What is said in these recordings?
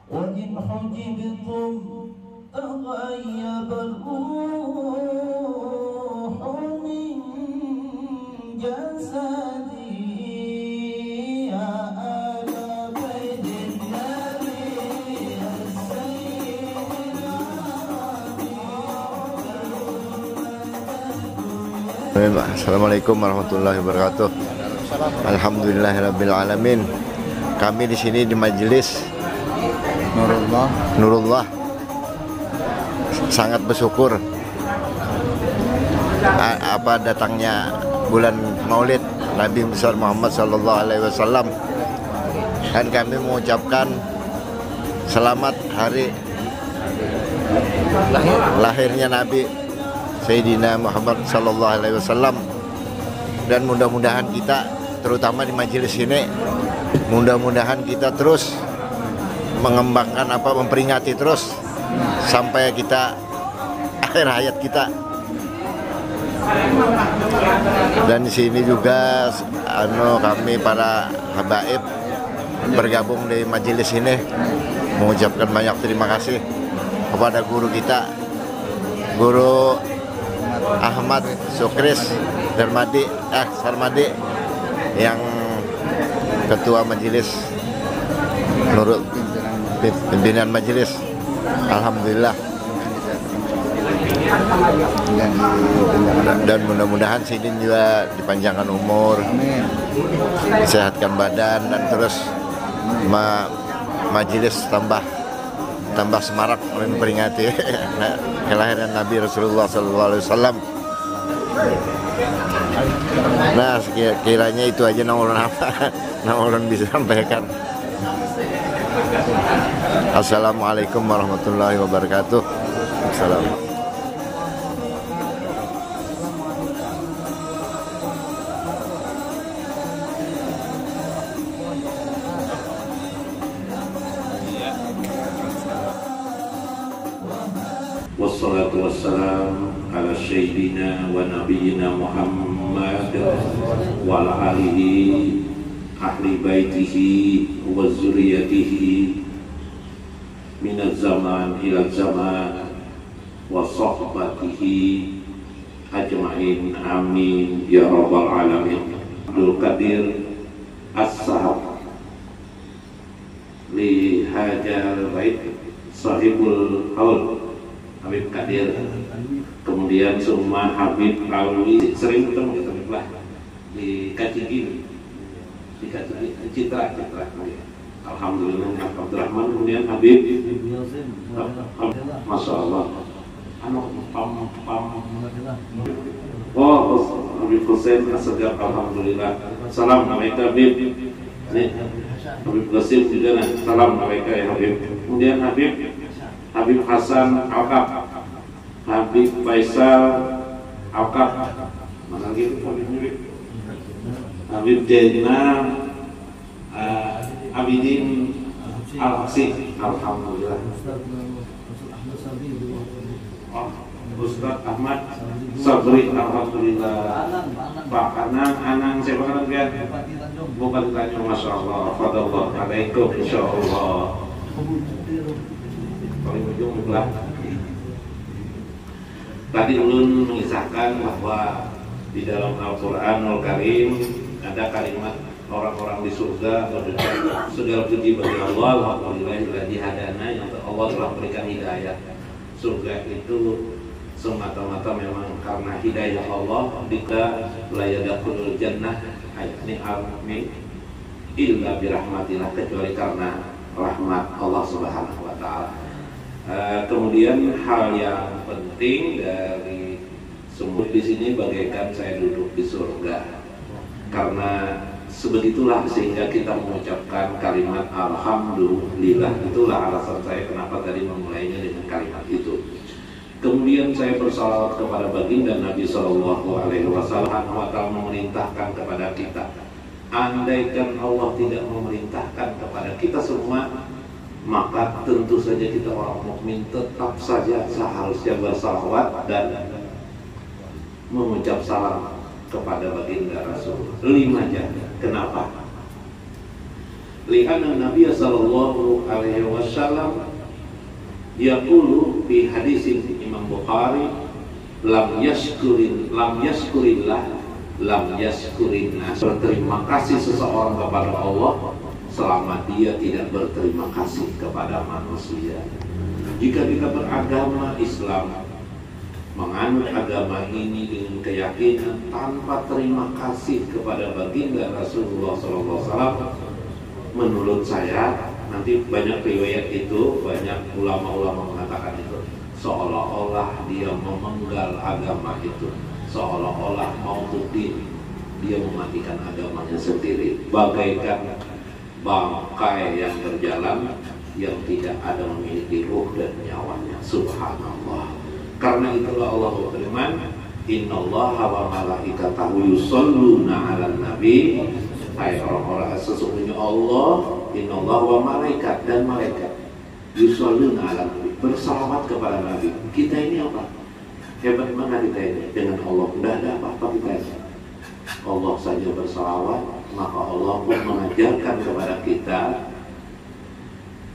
وإن حجبتم تغيب الروح من جسدي يا آل بيت النبي السيد العربي. Assalamualaikum warahmatullahi wabarakatuh. Alhamdulillahirabbil alamin. Kami di sini di majelis Nurullah sangat bersyukur datangnya bulan Maulid Nabi besar Muhammad sallallahu alaihi wasallam, dan kami mengucapkan selamat hari lahirnya Nabi Sayyidina Muhammad sallallahu alaihi wasallam. Dan mudah-mudahan kita, terutama di majelis ini, mudah-mudahan kita terus mengembangkan memperingati terus sampai kita akhir hayat kita. Dan di sini juga kami para habaib bergabung di majelis ini mengucapkan banyak terima kasih kepada guru kita, Guru Ahmad Sukris Sarmadi, yang ketua majelis Nurul pimpinan majelis. Alhamdulillah, dan mudah-mudahan Sidin juga dipanjangkan umur, disehatkan badan, dan terus majelis tambah semarak memperingati kelahiran Nabi Rasulullah SAW. Nah, kiranya itu aja Naulun bisa sampaikan. Assalamualaikum warahmatullahi wabarakatuh. Assalamualaikum. Wassalatu wassalamu ala sayyidina wa nabiyyina Muhammad wa ala alihi ahli baitihi wa zuriyatihi minaz zaman ila zaman wa sahbatihi ajma'in, amin ya rabbal alamin. Abdul Qadir As-Sahab li hajal bait sahibul haul Habib Qadir, kemudian Suma Habib Alwi, sering ketemu lah di Kacigin, Citra. Alhamdulillah, Abdurrahman, kemudian Habib, Masya Allah, Habib Hussein Asegaf, Alhamdulillah. Salam alaika Habib. Nih, Habib Qasim juga, salam alaika ya Habib. Kemudian Habib Hasan Alkaf, Habib Faisal Alkaf, mana lagi Habib Jainal Abidin Al-Aksi, Alhamdulillah. Ustaz Ahmad Sabri, Alhamdulillah. Pak Anang siapa kan? Bukan tanya, Masya Allah. Fadallah alaikum, Insya Allah. Paling ujung itulah. Tadi ulun mengisahkan bahwa di dalam Al-Quranul Karim ada kalimat orang-orang di surga berdoa, segala puji bagi Allah, alhamdulillahilladzi hadana, yang Allah telah berikan hidayah. Surga itu semata-mata memang karena hidayah Allah. Dika la yadkhulul jannah ayatni amin illa birahmatillah, kecuali karena rahmat Allah Subhanahu wa taala. Kemudian hal yang penting dari semut di sini bagaikan saya duduk di surga, karena sebegitulah sehingga kita mengucapkan kalimat alhamdulillah. Itulah alasan saya kenapa tadi memulainya dengan kalimat itu. Kemudian saya bersalawat kepada baginda Nabi Sallallahu Alaihi Wasallam memerintahkan kepada kita. Andaikan Allah tidak memerintahkan kepada kita semua, maka tentu saja kita orang mukmin tetap saja seharusnya bersalawat dan mengucap salam kepada baginda Rasul. 5 jam. Kenapa? Li'anna Nabi sallallahu alaihi wasallam wasallam yaqulu fi hadis Imam Bukhari lam yashkurillah lam yashkurin nas. Berterima kasih seseorang kepada Allah selama dia tidak berterima kasih kepada manusia. Jika kita beragama Islam, menganut agama ini dengan keyakinan tanpa terima kasih kepada baginda Rasulullah SAW, menurut saya nanti banyak riwayat itu, banyak ulama-ulama mengatakan itu seolah-olah dia memenggal agama itu, seolah-olah mau bukti dia mematikan agamanya sendiri, bagaikan bangkai yang berjalan yang tidak ada memiliki ruh dan nyawanya. Subhanallah. Karena itulah Allah berfirman, innallaha wa malaikatahu yusholluna 'alan nabi. Hai orang-orang, sesungguhnya Allah, innallaha wa malaikat dan malaikat yusholluna 'alan nabi, bersalawat kepada nabi. Kita ini apa? Hebat mana kita ini dengan Allah? Tidak ada apa-apa kita ini. Allah saja bersalawat, maka Allah pun mengajarkan kepada kita.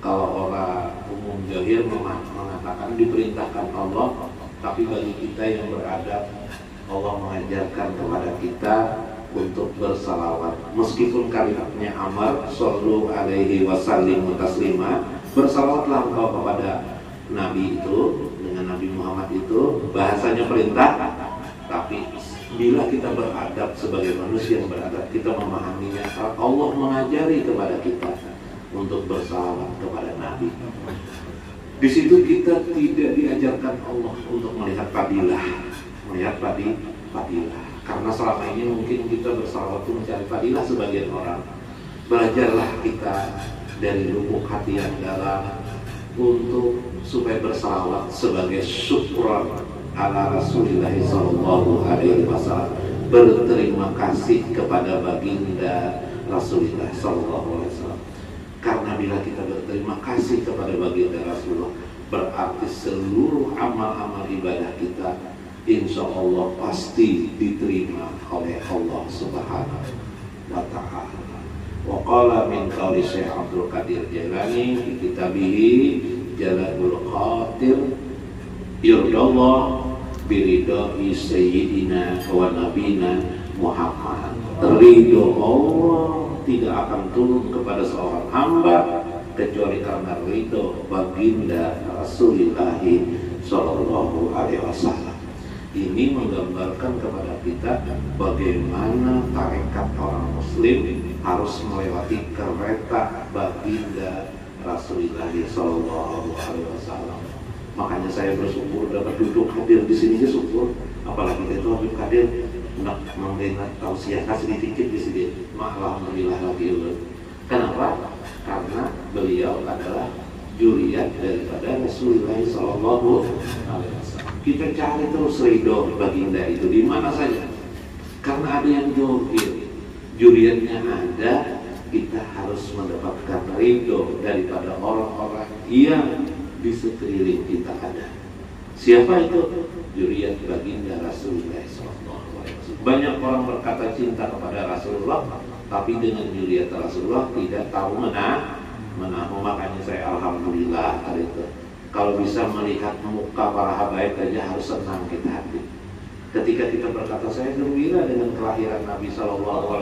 Kalau orang umum jahil mengatakan diperintahkan Allah, tapi bagi kita yang beradab, Allah mengajarkan kepada kita untuk bersalawat. Meskipun kalimatnya amar, shollu alaihi wasallimu taslima, bersalawatlah engkau kepada Nabi itu, dengan Nabi Muhammad itu, bahasanya perintah, tapi bila kita beradab sebagai manusia yang beradab, kita memahaminya. Allah mengajari kepada kita untuk bersalawat kepada Nabi. Di situ kita tidak diajarkan Allah untuk melihat fadilah, fadilah. Karena selama ini mungkin kita bersalawat untuk mencari fadilah sebagian orang. Belajarlah kita dari lubuk hati yang dalam untuk supaya bersalawat sebagai syukran ala Rasulullah sallallahu alaihi wasallam, berterima kasih kepada baginda Rasulullah sallallahu alaihi wasallam. Karena bila kita berterima kasih kepada baginda Rasulullah, berarti seluruh amal-amal ibadah kita insya Allah pasti diterima oleh Allah Subhanahu wa ta'ala. Wa qala min qawli Syekh Abdul Qadir Jailani fi kitabihi Jalalatul Qadir, yurdallah biridai sayyidina wa nabina Muhammad. Ridho Allah tidak akan turun kepada seorang hamba kecuali karena ridho baginda Rasulullah sallallahu alaihi wasallam. Ini menggambarkan kepada kita bagaimana tarekat orang muslim harus melewati kereta baginda Rasulullah sallallahu alaihi wasallam. Makanya saya bersyukur dapat duduk hadir di sini, syukur. Apalagi itu Habib Qadir nak memberikan tausiah kasih dikit di sini. Alhamdulillah lagi. Kenapa? Karena beliau adalah juriat daripada Rasulullah sallallahu alaihi wasallam. Kita cari terus ridho baginda itu di mana saja. Karena ada yang johil, juriatnya ada, kita harus mendapatkan ridho daripada orang-orang yang di sekeliling kita ada. Siapa itu? Juriat baginda Rasulullah SAW. Banyak orang berkata cinta kepada Rasulullah, tapi dengan juriat Rasulullah tidak tahu menahu. Makanya saya alhamdulillah hari itu. Kalau bisa melihat muka para habaib saja harus senang kita hati. Ketika kita berkata saya gembira dengan kelahiran Nabi SAW,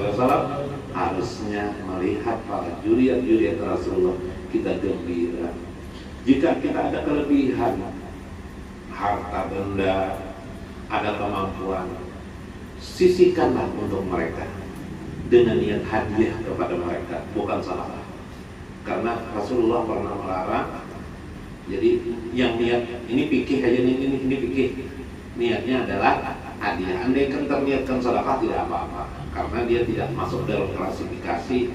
harusnya melihat para juriat-juriat Rasulullah kita gembira. Jika kita ada kelebihan harta benda, ada kemampuan, sisihkanlah untuk mereka dengan niat hadiah kepada mereka, bukan salah. Karena Rasulullah pernah melarang. Jadi yang niat ini pikir aja, ini pikir niatnya adalah hadiah. Andai kan terniatkan sedekah tidak apa-apa, karena dia tidak masuk dalam klasifikasi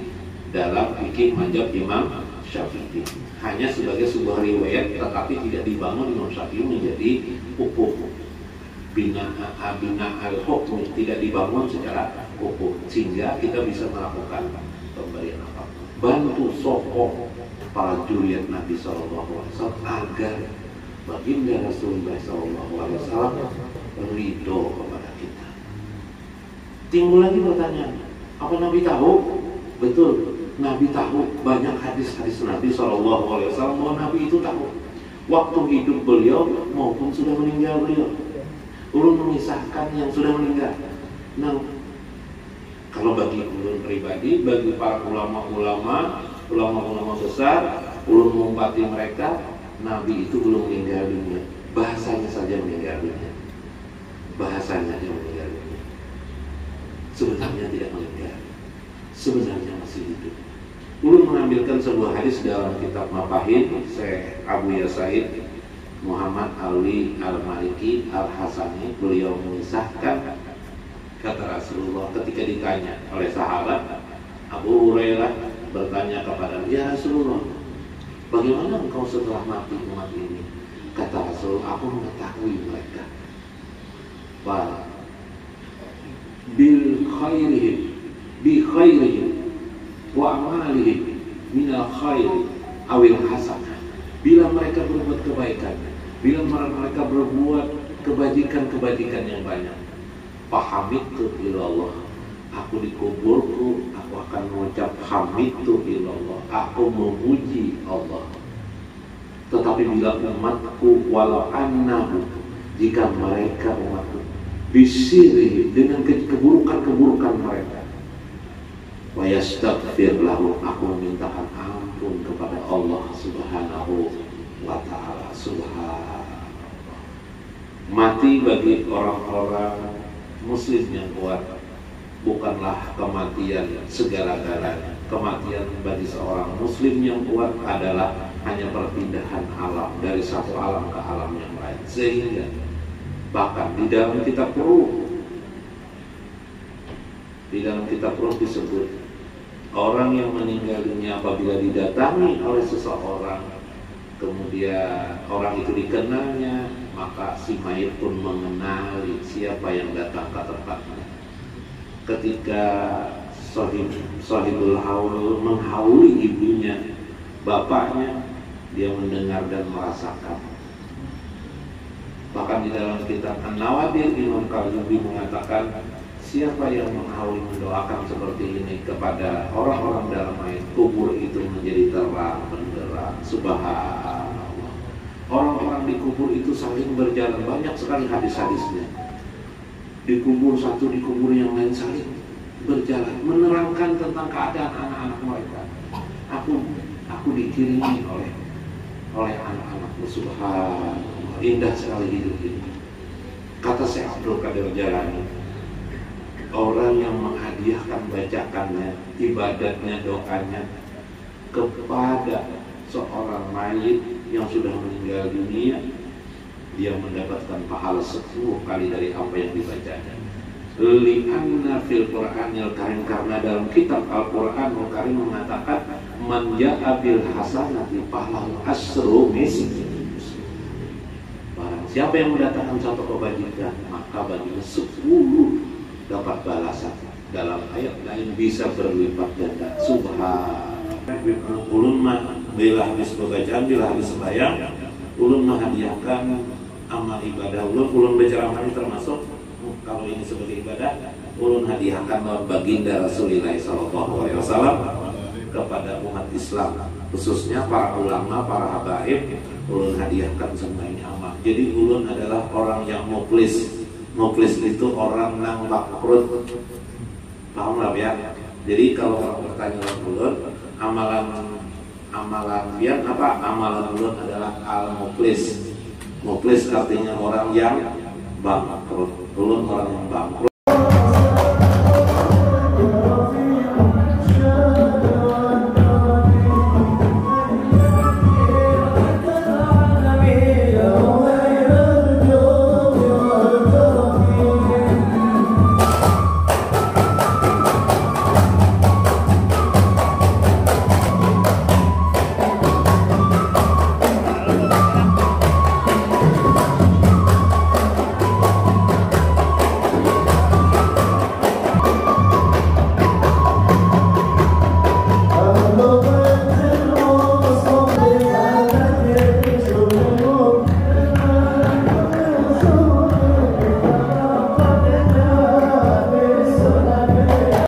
dalam fikih mazhab Imam Syafi'i. Hanya sebagai sebuah riwayat, tetapi tidak dibangun Imam Syafi'i menjadi hukum. Bina al-hukum tidak dibangun secara hukum, sehingga kita bisa melakukan pemberian apa. Bantu sokong para juriat Nabi SAW agar baginda Rasulullah SAW ridho kepada kita. Timbul lagi pertanyaan, apa Nabi tahu? Betul, Nabi tahu banyak hadis-hadis Nabi SAW bahwa Nabi itu tahu waktu hidup beliau maupun sudah meninggal beliau. Ulun memisahkan yang sudah meninggal. Nah, kalau bagi ulun pribadi, bagi para ulama-ulama besar, ulun mengumpati mereka, Nabi itu belum meninggal dunia. Bahasanya saja meninggal dunia. Bahasanya saja meninggal dunia. Sebenarnya tidak meninggal. Sebenarnya masih hidup. Ulun mengambilkan sebuah hadis dalam kitab Mafahim Syekh Abu Yasaid Muhammad Ali Al-Maliki Al-Hasani. Beliau mengisahkan, kata Rasulullah ketika ditanya oleh sahabat, Abu Hurairah bertanya kepada, ya Rasulullah, bagaimana engkau setelah mati umat ini? Kata Rasulullah, aku mengetahui mereka. Bil khairihim bi khairihim wa amalihim minal khairi awil hasanah. Bila mereka berbuat kebaikan, bila mereka berbuat kebajikan-kebajikan yang banyak, fahamidtu ilallah, aku di kuburku aku akan mengucap hamidtu ilallah, aku memuji Allah. Tetapi bila umatku, walau annahu, jika mereka umatku bisiri dengan keburukan-keburukan mereka, wa yastaghfir lahu, aku memintakan ampun kepada Allah Subhanahu wa ta'ala. Subhanallah. Mati bagi orang-orang muslim yang kuat bukanlah kematian segala-galanya. Kematian bagi seorang muslim yang kuat adalah hanya perpindahan alam dari satu alam ke alam yang lain. Sehingga bahkan di dalam kitab Ruh disebut orang yang meninggal dunia apabila didatangi oleh seseorang, kemudian orang itu dikenalnya, maka si mayit pun mengenali siapa yang datang ke tempatnya. Ketika Sahibul Haul menghauli ibunya, bapaknya, dia mendengar dan merasakan. Bahkan di dalam kitab An-Nawadir, Imam Qartubi mengatakan, siapa yang menghauli mendoakan seperti ini kepada orang-orang dalam mayat, kubur itu menjadi terang benderang. Subhanallah. Orang-orang di kubur itu saling berjalan, banyak sekali hadis-hadisnya. Di kubur satu, di kubur yang lain saling berjalan, menerangkan tentang keadaan anak-anak mereka. Aku dikirimin oleh anak-anakku. Subhanallah, indah sekali hidup ini. Kata Syekh Abdul Qadir Jalani, orang yang menghadiahkan bacakannya, ibadatnya, doanya kepada seorang mayit yang sudah meninggal dunia, dia mendapatkan pahala 10 kali dari apa yang dibacanya. Li'anna fil Qur'anil Karim, karena dalam kitab Al-Qur'anul Karim mengatakan, man ja'a bil hasanati falahu asyru misliha. Barang siapa yang mendatangkan satu kebajikan, maka baginya 10 dapat balasan. Dalam ayat lain bisa berlipat ganda. Subhanallah. Ulun mah bila habis bacaan, bila habis sembahyang, ulun menghadiahkan amal ibadah ulun berceramah termasuk kalau ini sebagai ibadah, ulun hadiahkan baginda Rasulullah SAW kepada umat Islam, khususnya para ulama, para habaib. Ulun hadiahkan semua ini amal. Jadi ulun adalah orang yang muflis. Muflis itu orang nang bakrut, paham lah ya. Jadi kalau orang bertanya dengan ulun, amalan biar apa? Amalan ulun adalah al-muflis. Muflis artinya orang yang bangkrut. Ulun orang yang bangkrut.